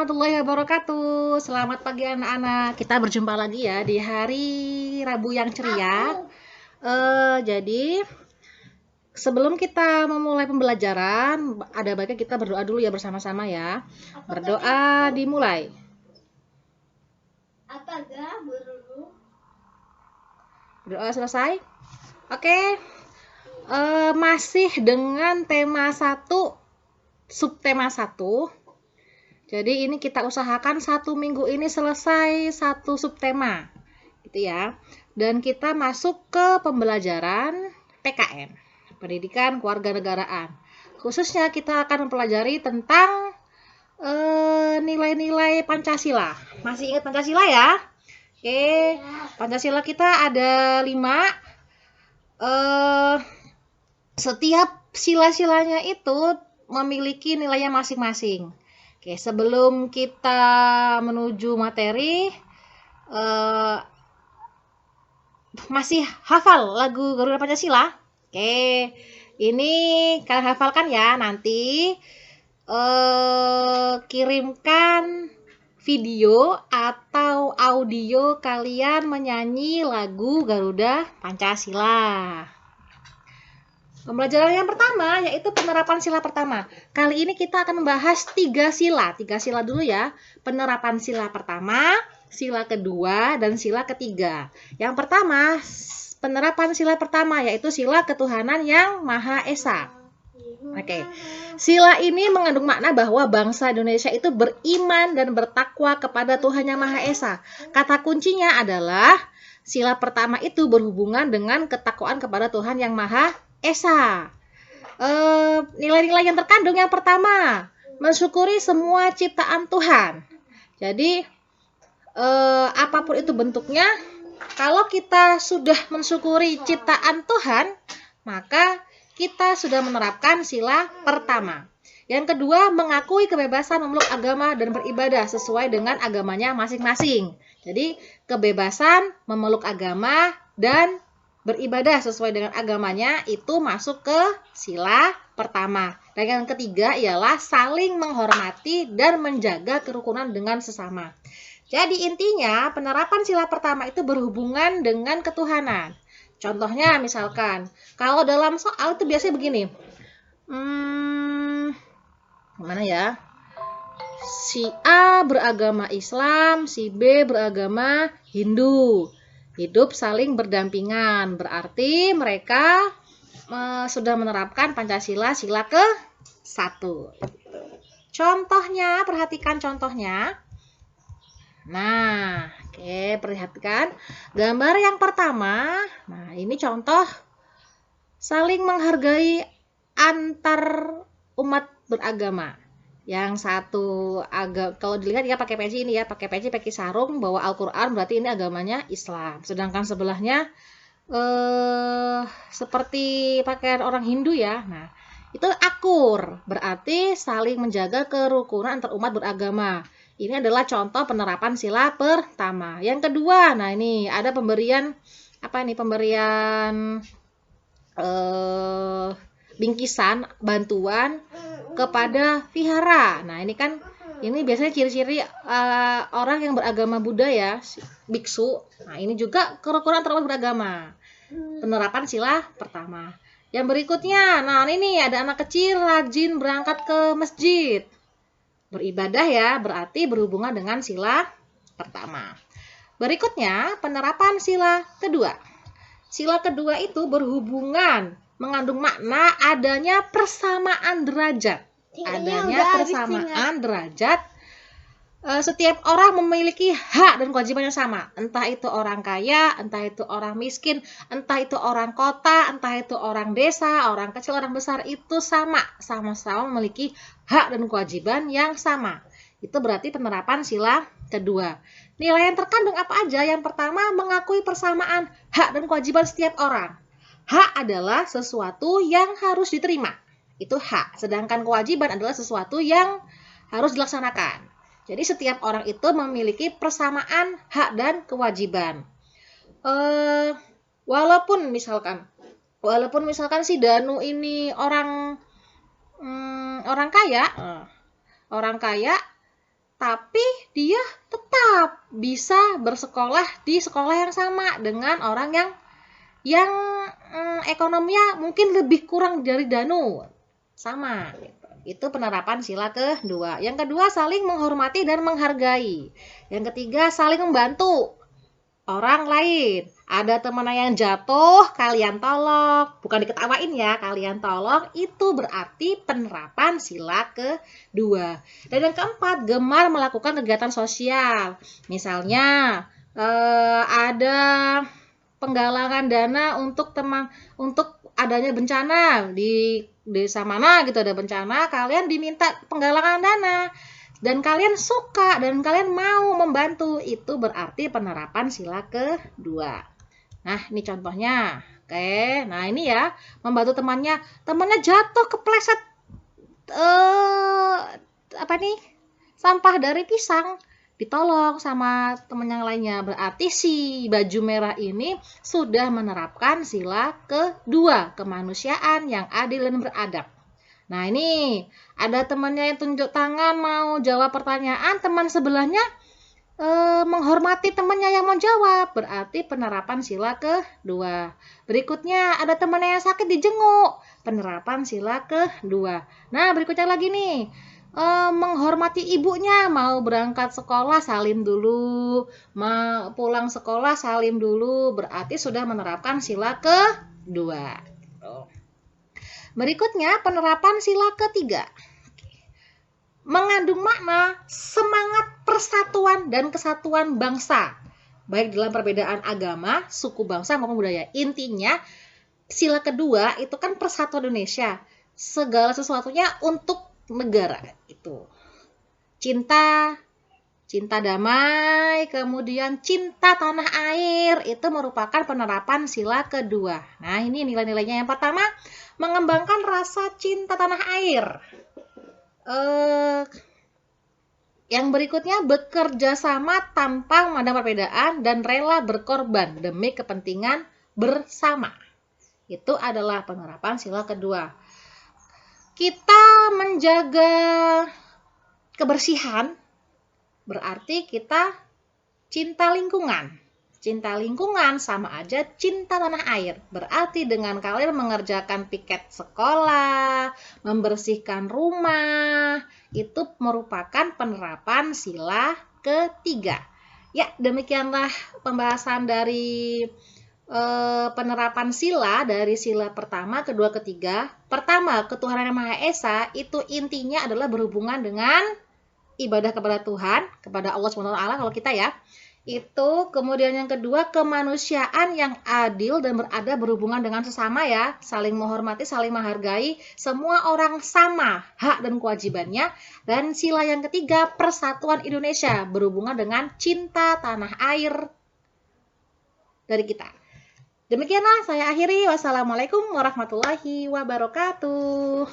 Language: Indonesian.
warahmatullahi wabarakatuh. Selamat pagi anak-anak. Kita berjumpa lagi ya di hari Rabu yang ceria. Jadi sebelum kita memulai pembelajaran, ada baiknya kita berdoa dulu ya bersama-sama ya. Berdoa dimulai. Berdoa selesai. Oke. Masih dengan tema 1, subtema 1. Jadi ini kita usahakan 1 minggu ini selesai 1 subtema, gitu ya. Dan kita masuk ke pembelajaran PKN, Pendidikan Kewarganegaraan. Khususnya kita akan mempelajari tentang nilai-nilai Pancasila. Masih ingat Pancasila ya? Oke, Pancasila kita ada 5. Setiap sila-silanya itu memiliki nilainya masing-masing. Oke, sebelum kita menuju materi, masih hafal lagu Garuda Pancasila? Oke, ini kalian hafalkan ya. Nanti kirimkan video atau audio kalian menyanyi lagu Garuda Pancasila. Pembelajaran yang pertama yaitu penerapan sila pertama. Kali ini kita akan membahas 3 sila. 3 sila dulu ya. Penerapan sila pertama, sila kedua, dan sila ketiga. Yang pertama, penerapan sila pertama yaitu sila ketuhanan yang Maha Esa. Oke. Sila ini mengandung makna bahwa bangsa Indonesia itu beriman dan bertakwa kepada Tuhan yang Maha Esa. Kata kuncinya adalah sila pertama itu berhubungan dengan ketakwaan kepada Tuhan yang Maha Esa. Nilai-nilai yang terkandung yang pertama, mensyukuri semua ciptaan Tuhan. Jadi apapun itu bentuknya, kalau kita sudah mensyukuri ciptaan Tuhan, maka kita sudah menerapkan sila pertama. Yang kedua, mengakui kebebasan memeluk agama dan beribadah sesuai dengan agamanya masing-masing. Jadi kebebasan memeluk agama dan beribadah sesuai dengan agamanya itu masuk ke sila pertama. Dan yang ketiga ialah saling menghormati dan menjaga kerukunan dengan sesama. Jadi intinya penerapan sila pertama itu berhubungan dengan ketuhanan. Contohnya misalkan kalau dalam soal itu biasanya begini. Gimana ya? Si A beragama Islam, si B beragama Hindu. Hidup saling berdampingan, berarti mereka sudah menerapkan Pancasila sila ke-1. Contohnya, perhatikan contohnya. Nah, oke, perhatikan gambar yang pertama. Nah, ini contoh saling menghargai antar umat beragama. Yang satu kalau dilihat ya pakai peci ini ya, pakai peci, pakai sarung, bawa Al-Qur'an, berarti ini agamanya Islam. Sedangkan sebelahnya seperti pakaian orang Hindu ya. Nah, itu akur, berarti saling menjaga kerukunan antar umat beragama. Ini adalah contoh penerapan sila pertama. Yang kedua, nah ini ada pemberian pemberian bingkisan bantuan kepada vihara. Nah, ini biasanya ciri-ciri orang yang beragama Buddha ya, biksu. Nah, ini juga kerukunan antar umat beragama. Penerapan sila pertama. Yang berikutnya, nah ini ada anak kecil rajin berangkat ke masjid. Beribadah ya, berarti berhubungan dengan sila pertama. Berikutnya, penerapan sila kedua. Sila kedua itu berhubungan, mengandung makna adanya persamaan derajat. Setiap orang memiliki hak dan kewajiban yang sama. Entah itu orang kaya, entah itu orang miskin, entah itu orang kota, entah itu orang desa, orang kecil, orang besar, itu sama-sama memiliki hak dan kewajiban yang sama. Itu berarti penerapan sila kedua. Nilai yang terkandung apa aja? Yang pertama, mengakui persamaan hak dan kewajiban setiap orang. Hak adalah sesuatu yang harus diterima. Itu hak. Sedangkan kewajiban adalah sesuatu yang harus dilaksanakan. Jadi setiap orang itu memiliki persamaan hak dan kewajiban. Walaupun misalkan si Danu ini orang kaya, tapi dia tetap bisa bersekolah di sekolah yang sama dengan orang yang ekonominya mungkin lebih kurang dari Danu. Sama gitu. Itu penerapan sila kedua. Yang kedua, saling menghormati dan menghargai. Yang ketiga, saling membantu orang lain. Ada teman yang jatuh, kalian tolong. Bukan diketawain ya, kalian tolong. Itu berarti penerapan sila kedua. Dan yang keempat, gemar melakukan kegiatan sosial. Misalnya ada penggalangan dana untuk adanya bencana di desa mana gitu, ada bencana, kalian diminta penggalangan dana dan kalian suka dan kalian mau membantu, itu berarti penerapan sila kedua. Nah, ini contohnya. Oke, nah ini ya, membantu temannya jatuh kepleset sampah dari pisang, ditolong sama teman yang lainnya. Berarti si baju merah ini sudah menerapkan sila kedua, kemanusiaan yang adil dan beradab. Nah, ini ada temannya yang tunjuk tangan mau jawab pertanyaan, teman sebelahnya menghormati temannya yang mau jawab, berarti penerapan sila kedua. Berikutnya ada temannya yang sakit dijenguk, penerapan sila kedua. Nah, berikutnya lagi nih, menghormati ibunya, mau berangkat sekolah salim dulu, mau pulang sekolah salim dulu, berarti sudah menerapkan sila kedua. Berikutnya penerapan sila ketiga, mengandung makna semangat persatuan dan kesatuan bangsa, baik dalam perbedaan agama, suku, bangsa maupun budaya. Intinya sila kedua itu kan persatuan Indonesia, segala sesuatunya untuk negara itu. Cinta damai, kemudian cinta tanah air, itu merupakan penerapan sila kedua. Nah, ini nilai-nilainya. Yang pertama, mengembangkan rasa cinta tanah air. Yang berikutnya, bekerja sama tanpa memandang perbedaan dan rela berkorban demi kepentingan bersama. Itu adalah penerapan sila kedua. Kita menjaga kebersihan, berarti kita cinta lingkungan. Cinta lingkungan sama aja cinta tanah air. Berarti dengan kalian mengerjakan piket sekolah, membersihkan rumah, itu merupakan penerapan sila ketiga. Ya, demikianlah pembahasan dari penerapan sila dari sila pertama, kedua, ketiga. Pertama, ketuhanan yang Maha Esa, itu intinya adalah berhubungan dengan ibadah kepada Tuhan, kepada Allah SWT kalau kita ya. Itu kemudian yang kedua, kemanusiaan yang adil dan beradab berhubungan dengan sesama ya, saling menghormati, saling menghargai, semua orang sama hak dan kewajibannya. Dan sila yang ketiga, persatuan Indonesia berhubungan dengan cinta tanah air dari kita. Demikianlah saya akhiri. Wassalamualaikum warahmatullahi wabarakatuh.